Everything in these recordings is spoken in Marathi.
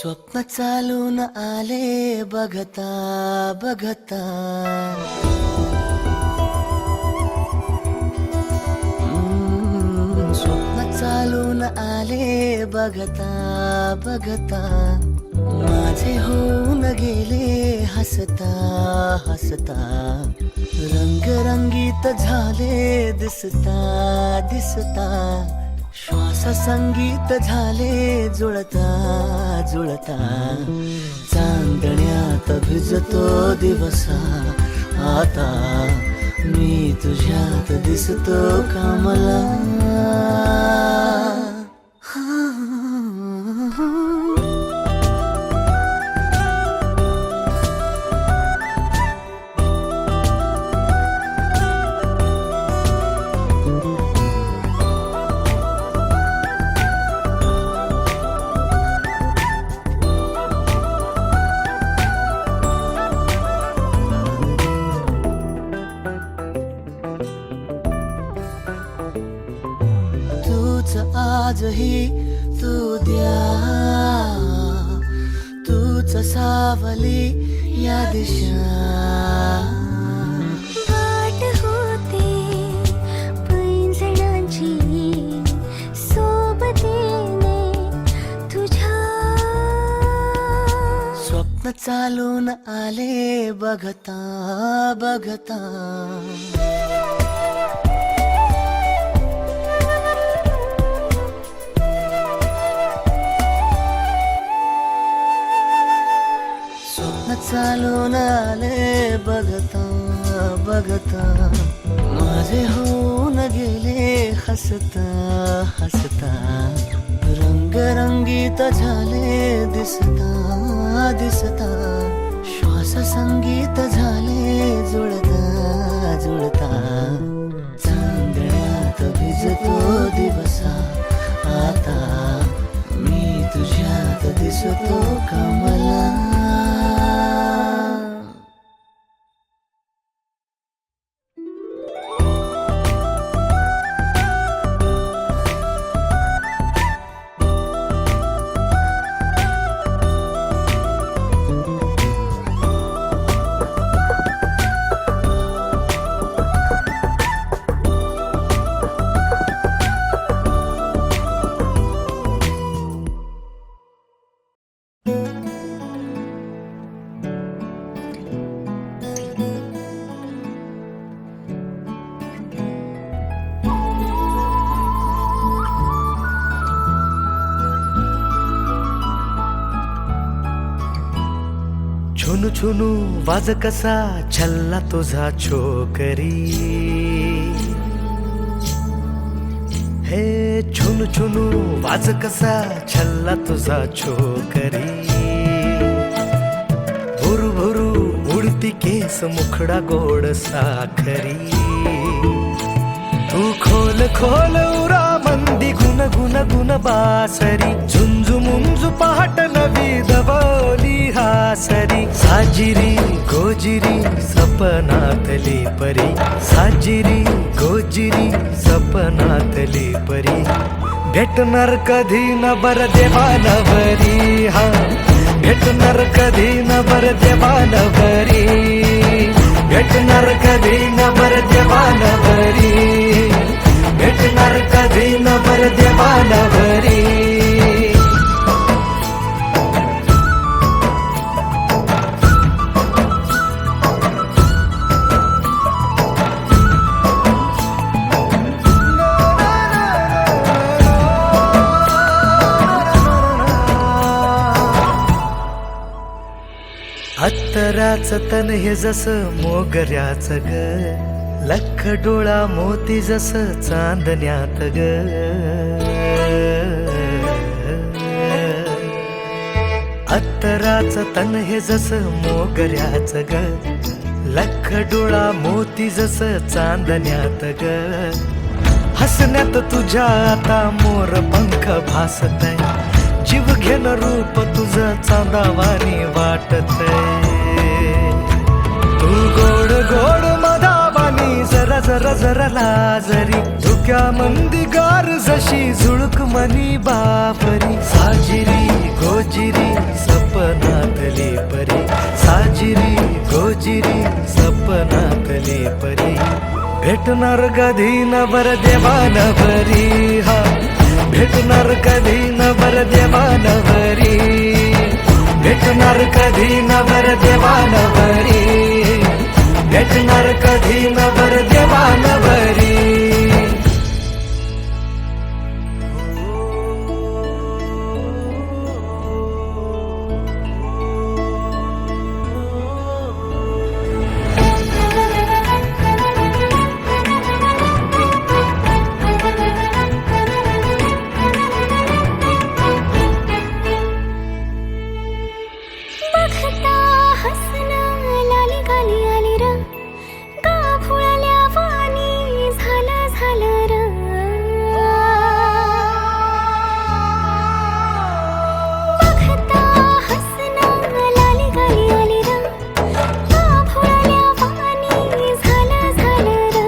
स्वप्न चालून आले बघता बघता, स्वप्न चालून आले बघता बघता, माझे होऊन गेले हसता हसता, रंगरंगीत झाले दिसता दिसता, श्वास संगीत झाले जुळता जुळता, चांदण्यात भिजतो दिवसा आता, मी तुझ्यात दिसतो का मला. आजही तू द्या, तूच सावली या दिशा, वाट होते पैंजणांची सोबतीने तुझ्या. स्वप्न चालून आले बघता बघता, चालून आले बघता बघता, माझे होऊन गेले हसता हसता, रंगरंगीत झाले दिसता दिसता, श्वास संगीत झाले जुळता जुळता, चांदण्यात भिजतो दिवसा आता, मी तुझ्यात दिसतो का मला. छुनू छुनू वाज कसा छल्ला तुझा छोकरी, हे छुनू छुनू वाज कसा छल्ला तुझा छोकरी, भुरू भुरू उडती केस मुखडा गोड साखरी, तू खोल खोल उरा मंदी गुन गुन गुन बासरी, झुंजू मुंजू पहाट नवी दबोली हासरी, साजिरी गोजिरी सपनातली परी, साजिरी गोजिरी सपनातली परी, भेटणार कधी न बर देवानवरी, हा भेटणार कधी न बर देवानवरी, भेटणार कधी न बर देवानवरी, भेटणार कधी न बर देवानवरी. अत्तराचं तन हे जसं मोगऱ्याचं ग, लख डोळा मोती जसं चांदण्यात ग, अत्तराचं तन हे जसं मोगऱ्याचं ग, लख डोळा मोती जसं चांदण्यात ग, हसण्यात तुझ्या आता मोर पंख भासतय, जीव घेन रूप तुझं चांदावानी वाटतय, तू गोड गोड मधावानी जरा जरा जरा लाजरी, धुक्या मंदी गार जशी झुळक मनी बापरी, साजिरी गोजिरी भेटणार कधी न बर देवान बरी हा, भेटणार कधी न बर देवान बरी, भेटणार कधी न बर देवान बरी, भेटणार कधी न बर देवान बरी. बघता हसणं लाली गाली आली र, गाभोळल्या वाणी झालं झालं र. बघता हसणं लाली गाली आली र, गाभोळल्या वाणी झालं झालं र.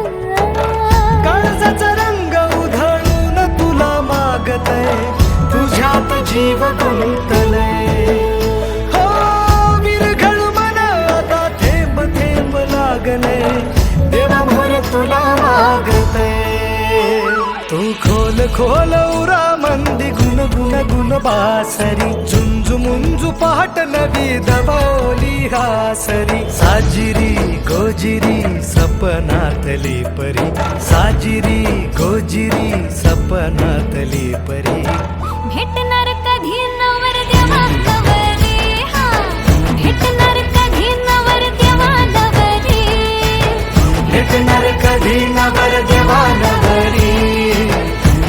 काळजाचा रंग उधळून तुला मागतय, तुझ्यात जीव गुंतलय. हो विरघळ मन आता थेंब थेंब लागले, देवाभर तुला मागतय. तू खोल खोल उरा मंदी गुण गुण गुण बासरी, झुंजू मुंजू पहाट नवी दबावली हासरी. साजिरी गोजिरी सपनातली परी, साजिरी गोजिरी सपनातली परी. भेटणार कधी नवर देवा नवरी हा, भेटणार कधी नवर देवा नवरी, भेटणार कधी न बर देवान बरी,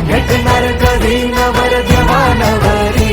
भेटणार कधी न बर देवान बरी.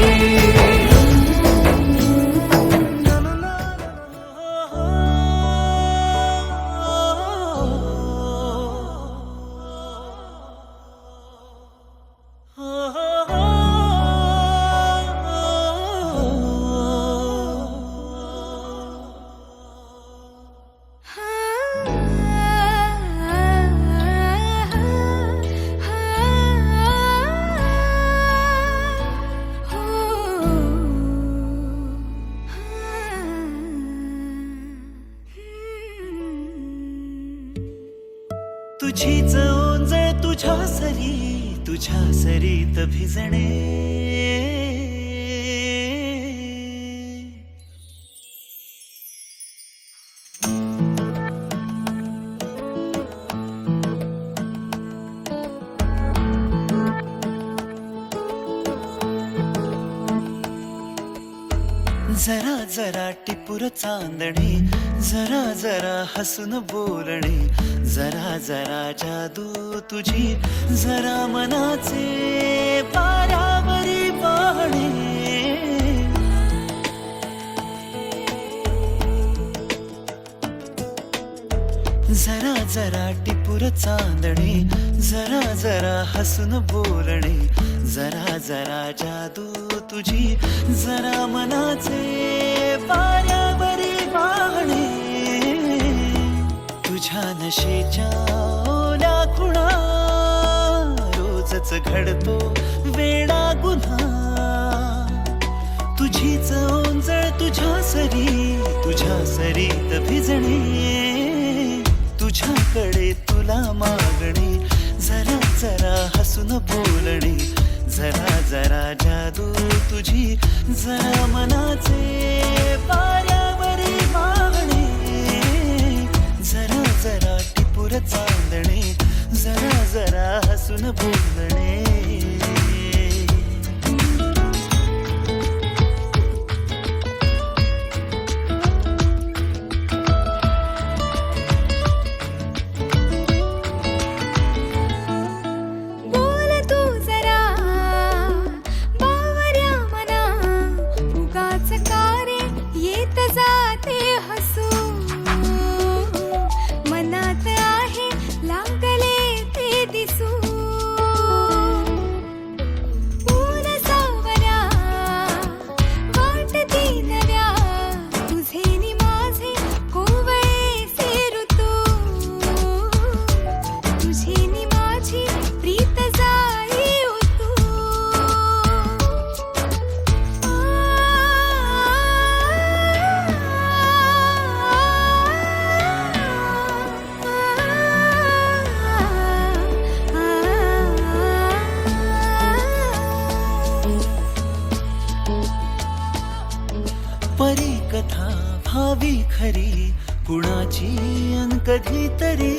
तुझीच ओंजळ तुझ्या सरी, तुझ्या सरीत भिजणे. जरा जरा टिपूर चांदणे, जरा जरा हसून बोलणे, जरा जरा जादू तुझी, जरा मनाचे पारावरी वाहणे. जरा जरा टिपूर चांदणे, जरा जरा हसून बोलणे, जरा जरा जादू तुझी, जरा मनाचे पारावरी वाहणे. तुझ्या नशेच्या ओल्या खुणा, रोजच घडतो वेडा गुन्हा. तुझीच ओंजळ तुझ्या सरी, तुझ्या सरीत भिजणे. तुझ्याकडे तुला मागणे, जरा जरा हसून बोलणे, जरा जरा जादू तुझी, जरा मनाचे पारावरी वाहणे. जरा जरा टिपूर चांदणे, जरा जरा हसून बोलणे. बोल तू जरा बावऱ्या मना, उगाच का रे येत जाते हसू. मनात आहे लागले ते दिसू. परी कथा भावी खरी कुणाची अन कधीतरी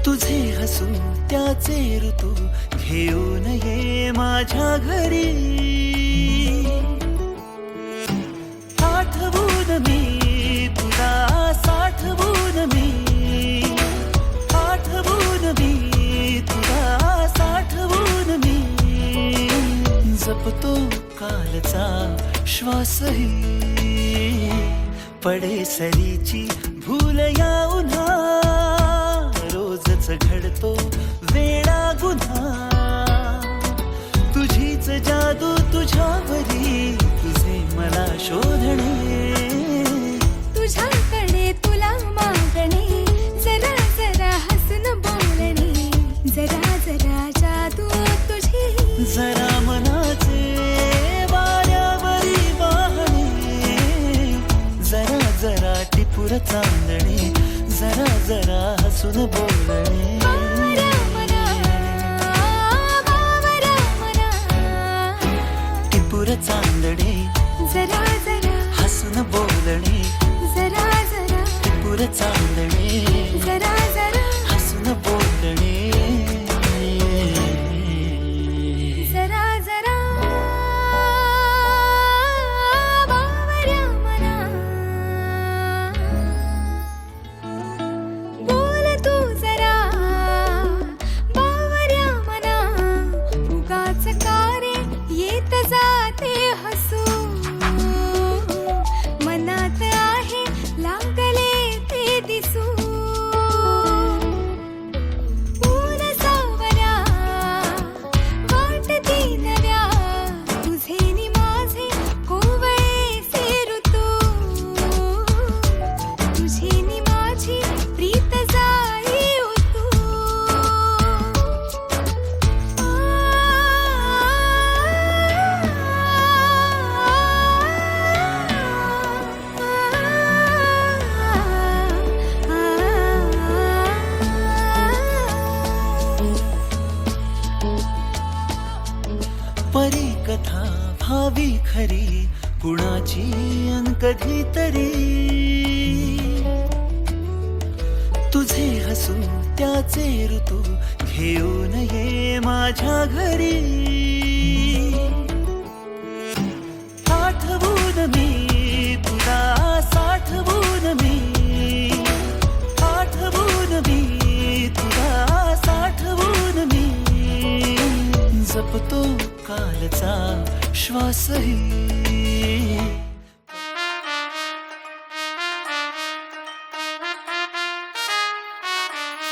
तुझे हसू त्याचे ऋतू घेऊन ये माझ्या घरी आठवून मी तुला साठवून मी आठवून मी तुला साठवून मी जपतो कालचा श्वासही पडे सरीची भूल या उन्हा रोजच घडतो वेळा गुन्हा तुझीच जादू तुझ्यावरी तुझे मला शोधणे तुझ्याकडे तुला मागणे जरा जरा हसून बोलणे जरा जरा जादू तुझी जरा मनाचे वाऱ्यावरी वाहणे जरा जरा टिपूर चांदणे जरा जरा हसून बोलणे बावरा मना, बावरा मना. टिपूर चांदणे जरा जरा हसून बोलणे जरा जरा टिपूर चांदणे जरा जरा हसून बोलणे जरा जरा बावरा मना. बोल तू जरा बावरा मना. उगाच का रे येत जाते हसू मनात आहे लागले ते दिसू ऊन सावऱ्या वाटती नव्या तुझे नि माझे कोवळेसे ऋतू तुझे नि माझी प्रीत जाई उतू परी कथा भावी खरी कुणाची अन कधीतरी तुझे हसू त्याचे ऋतू घेऊन ये माझ्या घरी आठवून मी तुला साठवून मी आठवून मी तुला साठवून मी जपतो कालचा श्वासही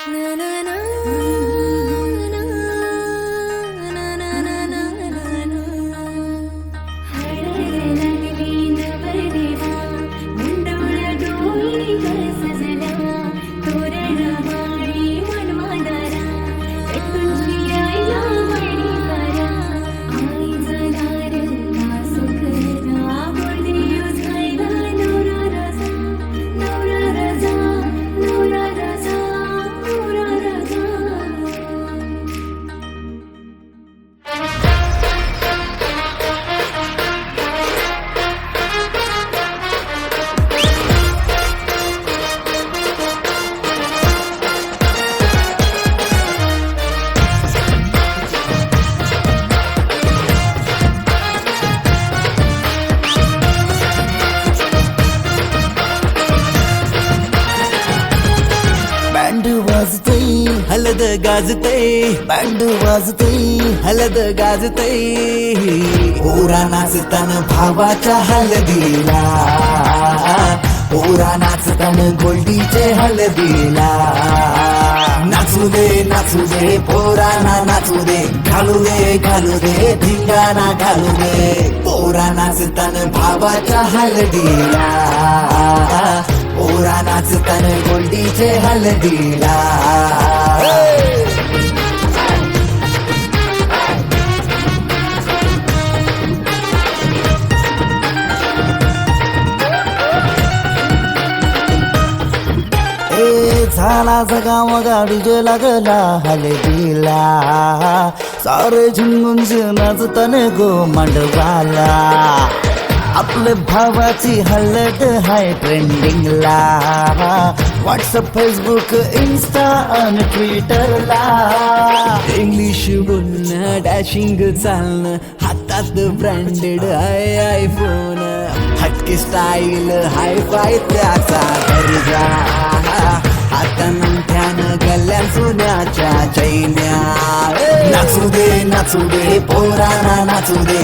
ना ना ना ना ना ना ना ना ना हरले लागली नवरदेवा मुंडोळ डोळी सजला तोरण माळी मनमादारा तुझी आईला वळी करा आई जनार का सुखदा बोलियो झायला नवरा राजा नवरा राजा नवरा राजा नवरा राजा. बँड वाजतय हलद गाजतय बँड वाजतय हलद गाजतय पोरा नाचतान भावाच्या हलदीला पोरा नाचतान गोल्डीचे हलदीला नाचू दे पोराना नाचू दे घालू दे धिंगाणा घालू दे पोरा नाचतान भावाच्या हलदीला पोरा नाचतान गोल्डीचे हलदीला झाला जगाव गाडी जे लागला हलदीला सारे झुंगुंज नाचताना गो मांडवाला आपल्या भावाची हलत हाय ट्रेंडिंगला व्हॉट्सअप फेसबुक इन्स्टा आणि ट्विटरला इंग्लिश बोलणं डॅशिंग चालणं हातात ब्रँडेड हाय आयफोन हटके स्टाईल हाय फाय त्याचा दर्जा आता नंठ्यानं गल्ल्यान सोन्याच्या चैन्या नाचू दे पोरांना नाचू दे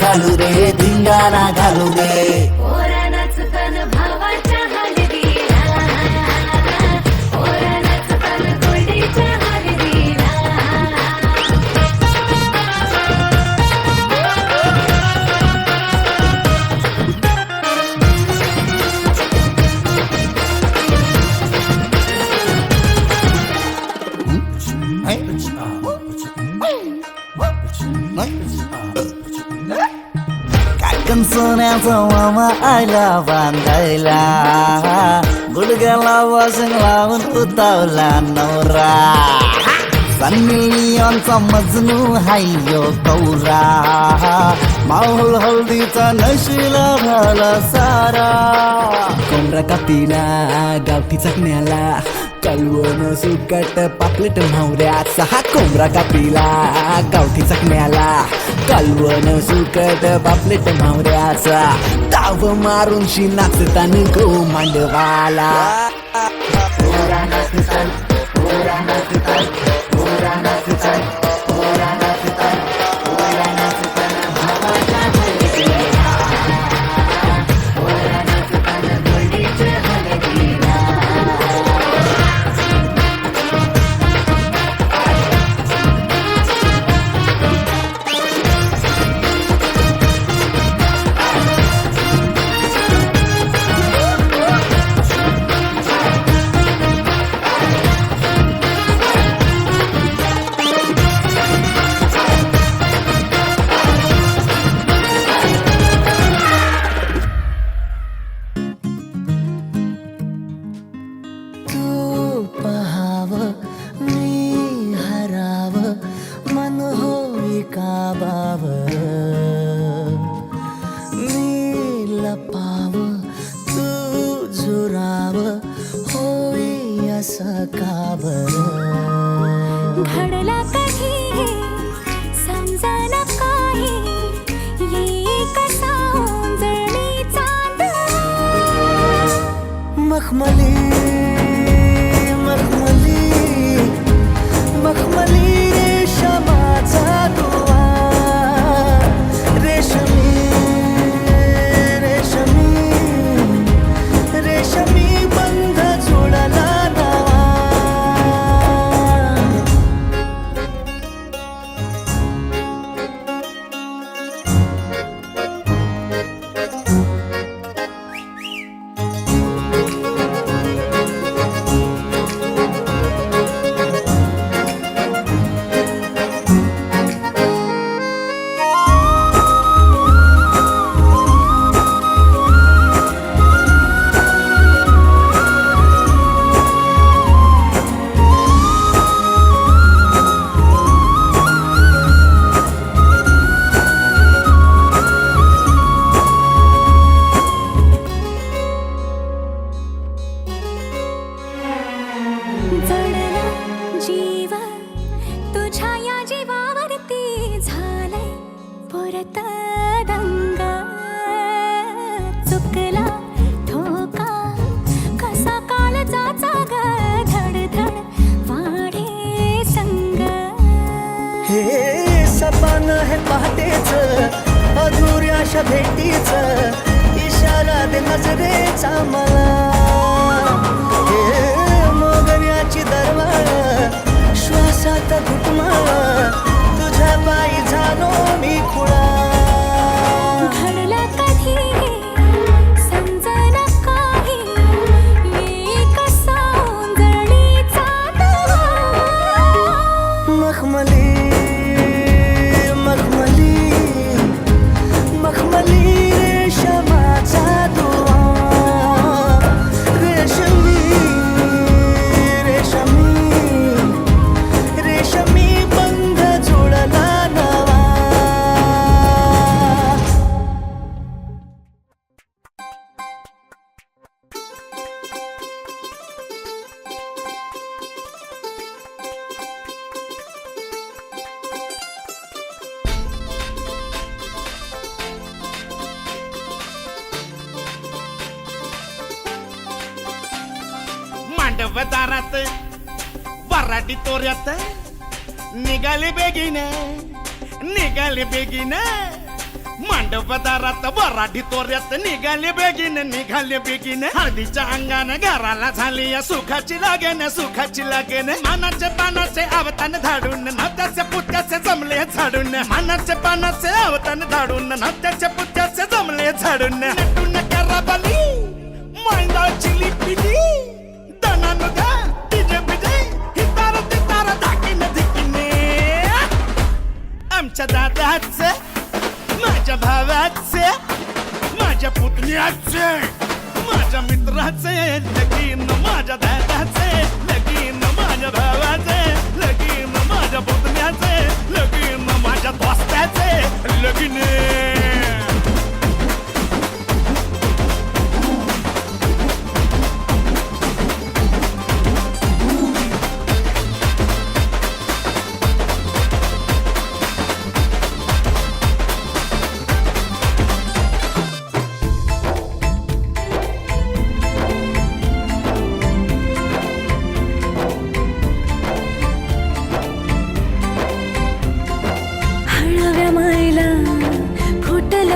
घालू दे धिंगाणा घालू दे पोरा नाचताना भावाच्या हलदीला पोरा नाचताना गोडीच्या हलदीला काकण सोन्याचा मामा आयला बांधायला गुडघ्याला वाजून लावून उतावला नवरा सन्नी लिओनचा मजनू हायो कौरा माहोल हल्दीचा नशिला झाला सारा कोंबडा कापीला गावठी चकण्याला कलवण सुकट पापलेट म्हावऱ्याचा हा कोंबडा कापीला गावठी चकण्याला कलवण सुकट पापलेट म्हावऱ्याचा ताव मारून शी नाचताना गो मांडवाला पोरा नाचतान, पोरा नाचतान, पोरा नाचतान, पोरा नाचतान, पोरा नाचतान, भावाच्या हलदीला, पोरा नाचतान, गोडीच्या हलदीला. तू पहाव मी हराव मन होई काबाव मी लपाव तू झुराव होई असं का बरं घडला कधी हे समजना काही ये कसा ओंजळी चांद मखमली मखमली मखमली रेशमाचा दुवा रेशमी रेशमी रेशमी बंध जुळला नवा जडला जीव तुझ्या या जीवावरती झालंय परत दंग चुकला ठोका कसा काळजाचा ग धडधड वाढे संग हे सपान है पहाटेच अधुऱ्याशा भेटीच इशारा दे नजरेचा मला हे मोगऱ्याची दरवाळ श्वासात घुटमाळ तुझ्या पायी झालो मी खुळा घडला कधी हे समजना काही ये कसा ओंजळीचा दवा मखमली मखमली मखमली रेशमाचा दुवा मांडवदारात वराडी तोऱ्यात निघाले बेगीन मांडवदारात वराडी तोऱ्यात निघाले बेगीन हळदीच्या अंगाने घराला झाली या सुखाची लागेन मानाचे पानाचे अवतान धाडून नात्याचे पुत्याचे जमले झाडून मानाचे पानाचे अवतान धाडून नात्याचे पुत्याचे जमले झाडून नटून कराबली मांडाची लिपिली दनानु दा डीजे बिजे हितार तितार धाकीने आमच्या दादाचे माझ्या भावाचे माझ्या पुतण्याचे माझ्या मित्राचे लगीन माझ्या दादाचे लगीन माझ्या भावाचे लगीन माझ्या पुतण्याचे लगीन माझ्या दोस्ताचे लगीन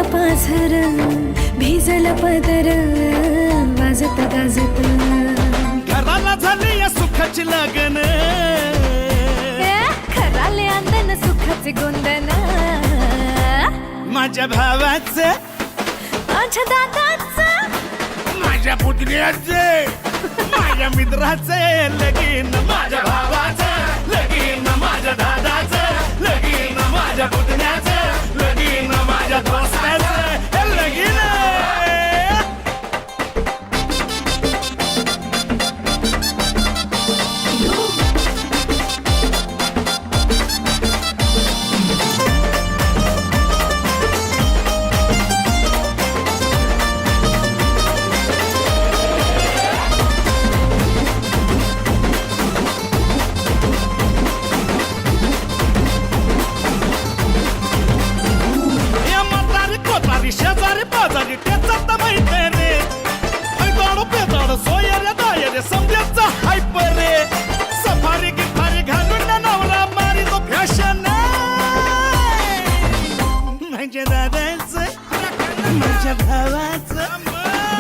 पाझर भिजल पदर वाजत गाजत घराला झाली या सुखाची लगन खराले अंदन सुखाचे गोंदन माझ्या भावाचे माझ्या दादाचं माझ्या पुतण्याचे माझ्या मित्राचे लगीन माझ्या भावाचं लगीन माझ्या दादाचं लगीन माझ्या पुतण्याचं लगीन माझ्या दोस्ताचं लगीन शेजारी पाजारी त्याचा माहिती रे दाडो पेदाड सोयरे दायरे समजायचा हायप रे सफारी गिफारी घालून नवरा मारी तो फॅशन माझ्या दादाचं माझ्या भावाचं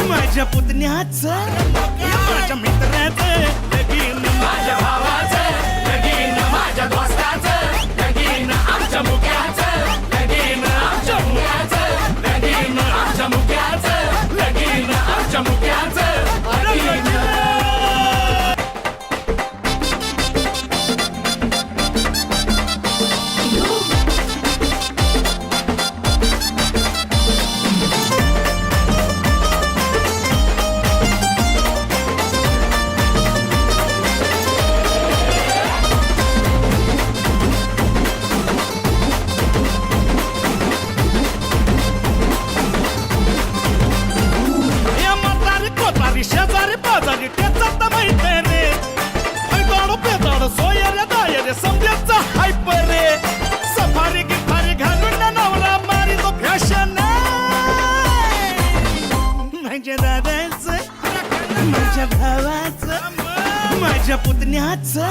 माझ्या पुतण्याचं माझ्या मित्राचं लगीन माझ्या भावाचं लगीन माझ्या दोस्ताचं लगीन आमच्या मुक्याचं लगीन आमच्या मुक्याचं लगीन आमच्या मुक्याचं लगीन आमच्या मुक्याचं लगीन शेजारी पाजारी त्याचा माहिती रे दाडो पेदाड सोयरे दायरे समजायचा हायप रे सफारी गिफारी घालून नवरा मारी तो फॅशन माझ्या दादाचं माझ्या भावाचं माझ्या पुतण्याचं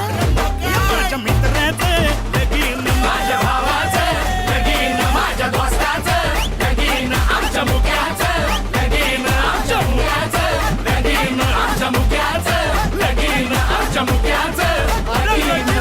माझ्या मित्राचं लगीन माझ्या भावाचं लगीन माझ्या दोस्ताचं लगीन आमच्या मुक्याचं लगीन आमच्या मुक्याचं लगीन आमच्या मुक्याचं लगीन आमच्या मुक्याचं लगीन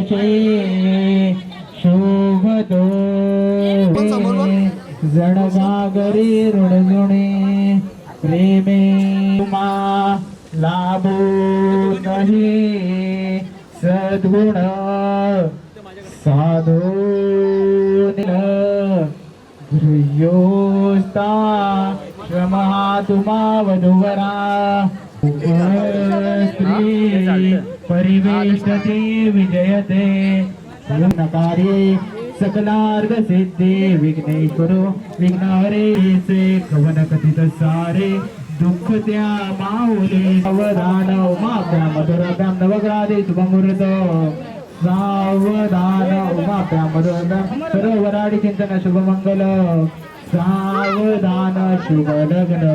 वर्षे शोभतो जडगागरी ऋणजुणे प्रेमे मा लाभो नाही सद्गुण साधो गृह्योस्ता श्रमः तुमा वधूवरा स्त्री परिवेष्टते विजयते कार्ये सकलार्थ सिद्धि विघ्नेश्वरो विघ्नहरे से कवन कथित सारे दुःख त्या माऊली सावधान उमाभ्याम मधुराभ्याम नवग्रादे शुभमुहूर्त सावधान उमाभ्याम मधुराभ्याम सरोवराडी चिंतन शुभमंगल सावधान शुभ लग्न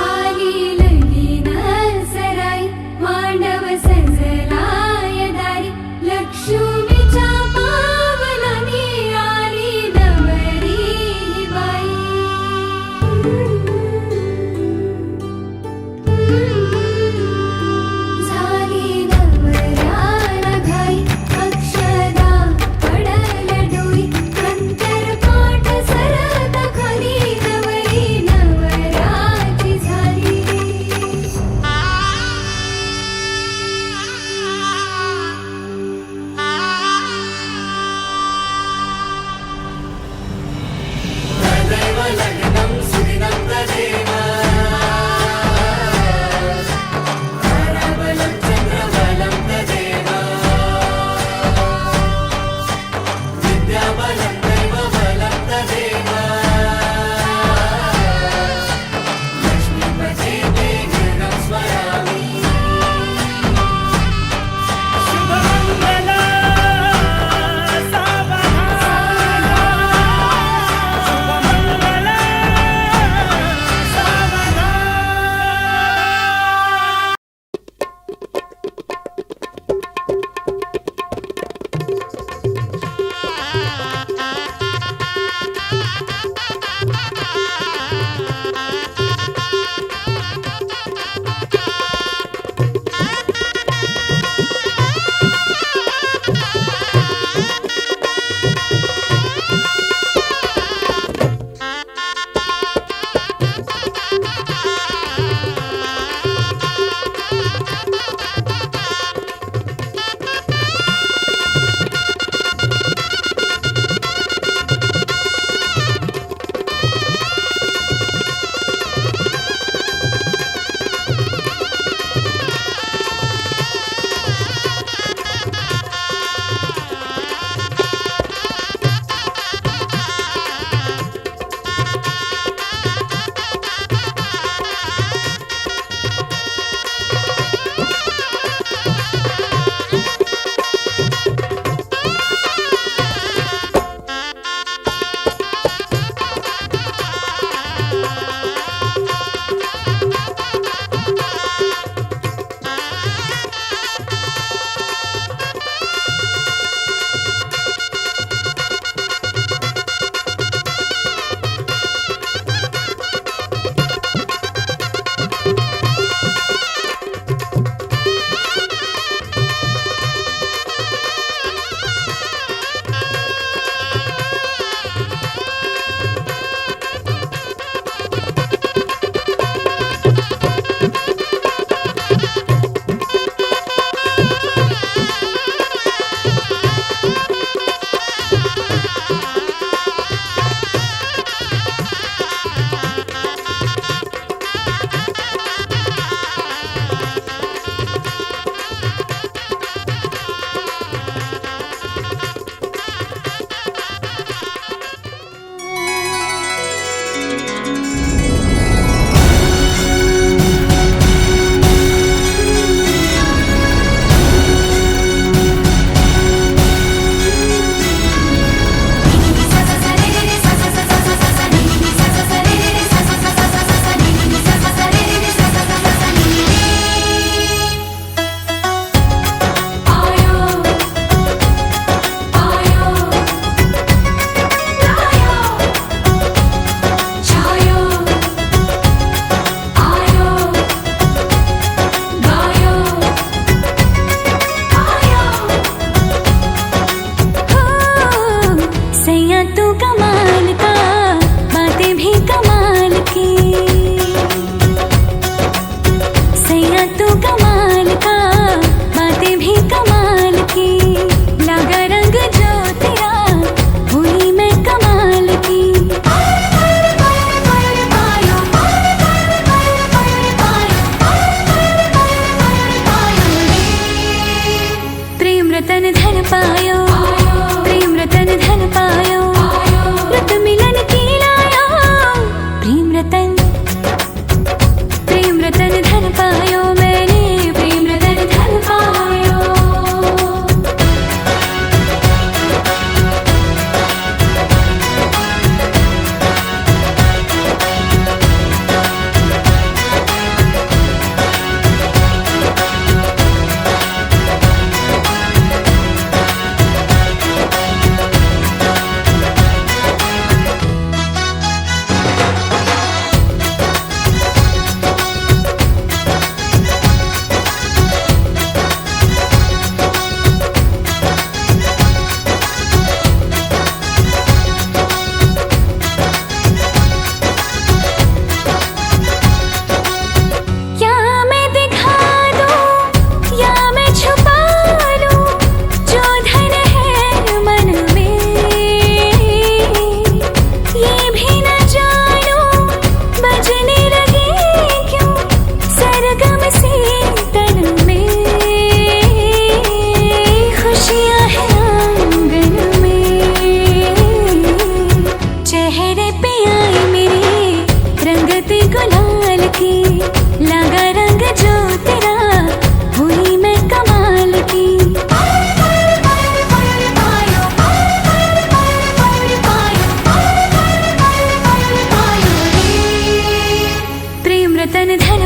आली लगीन सराई मांडव सजलाय दारी लक्ष्मीच्या पावलानी आली नवरी बाई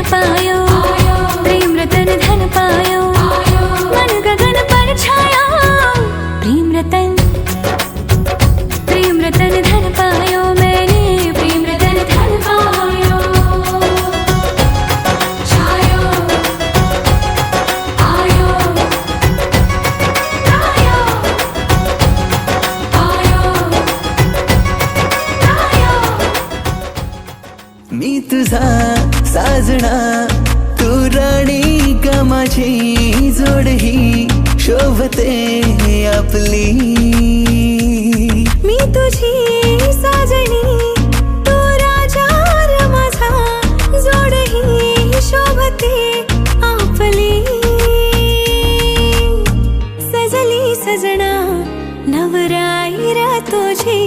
धन पायो प्रेम रतन धन पायो मन गगन पर छायो प्रेम रतन धन पायो मैंने प्रेम रतन धन पायो छायो आयो आयो आयो आयो मी तुझा साजना तू राणी का माझी जोड ही शोभते आपली मी तुझी साजणी तू राजा र माझा जोड ही शोभते आपली सजली सजना नवराई र तुझी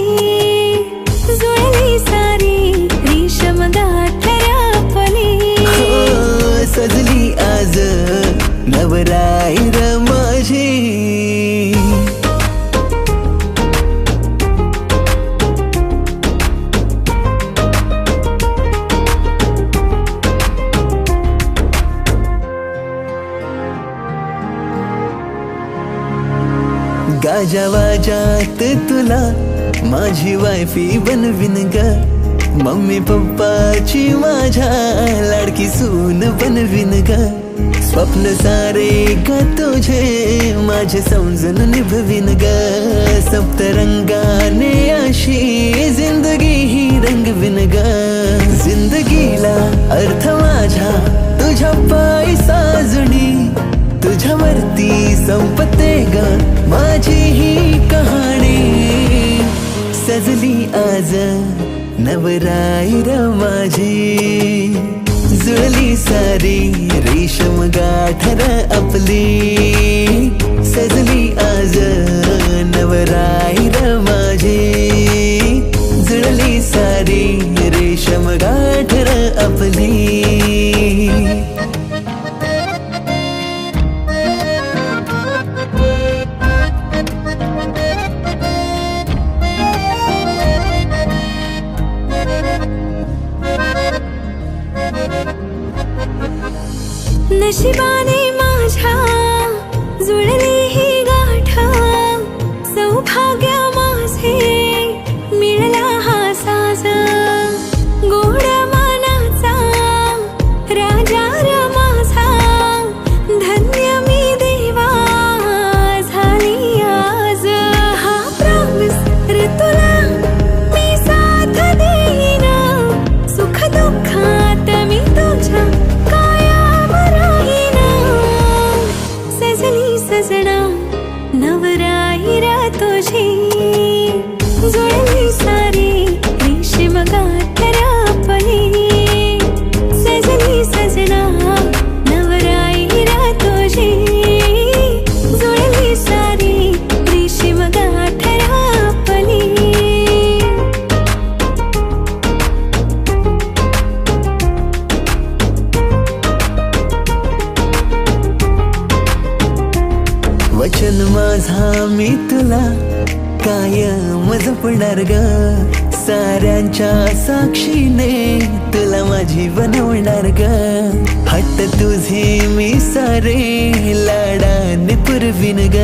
जुळली सारी रेशम गाठर आपली सजली आज नवराई र माझी गाजा वाजात तुला माझी वायफी बनविन ग मम्मी पप्पाची माझ्या लाडकी सून बनविन ग स्वप्न सारे का तुझे माझे समजून निभविन ग सप्तरंगाने अशी जिंदगी ही रंगविन ग जिंदगीला अर्थ माझ्या तुझ्या पायी साजणी तुझ्यावरती संपते ग माझी ही कहाणी सजली आज नवराई र माझी जुळली सारी रेशम गाठर आपली सजली आज नवराई र माझी जुळली सारी रेशम गाठर आपली नशिबाने माझ्या जुळली ही गाठ सौभाग्य माझे मिळला हा साज गोड मानाचा राजा र माझा धन्य मी देवा झाली आज हा प्रॉमिस रे तुला मी साथ देईन सुख दुःखात मी तुझ्या सजना नवराई र तुझी जुळली सारी रेशीम गाठर आपली सजली सजना नवराई र तुझी जुळली सारी रेशीम गाठर आपली वचन माझा मी तुला कायम जपणार ग साऱ्यांच्या साक्षीने तुला माझी बनवणार ग हट्ट तुझे मी सारे लाडाने पुरवीन ग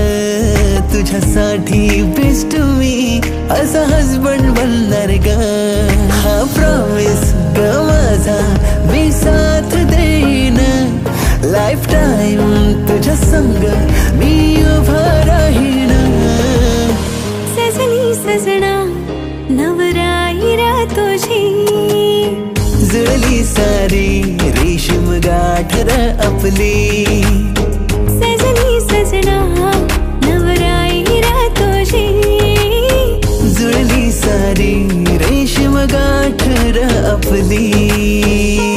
तुझ्यासाठी बेस्ट मी असा हसबंड बनणार ग हा प्रॉमिस ग माझा मी साथ देईन लाईफ टाइम तुझ्या संग मी उभा राहीन सजली सजना नवराई र तुझी जुळली सारी रेशीम गाठर आपली सजली सजना नवराई र तुझी जुळली सारी रेशीम गाठर आपली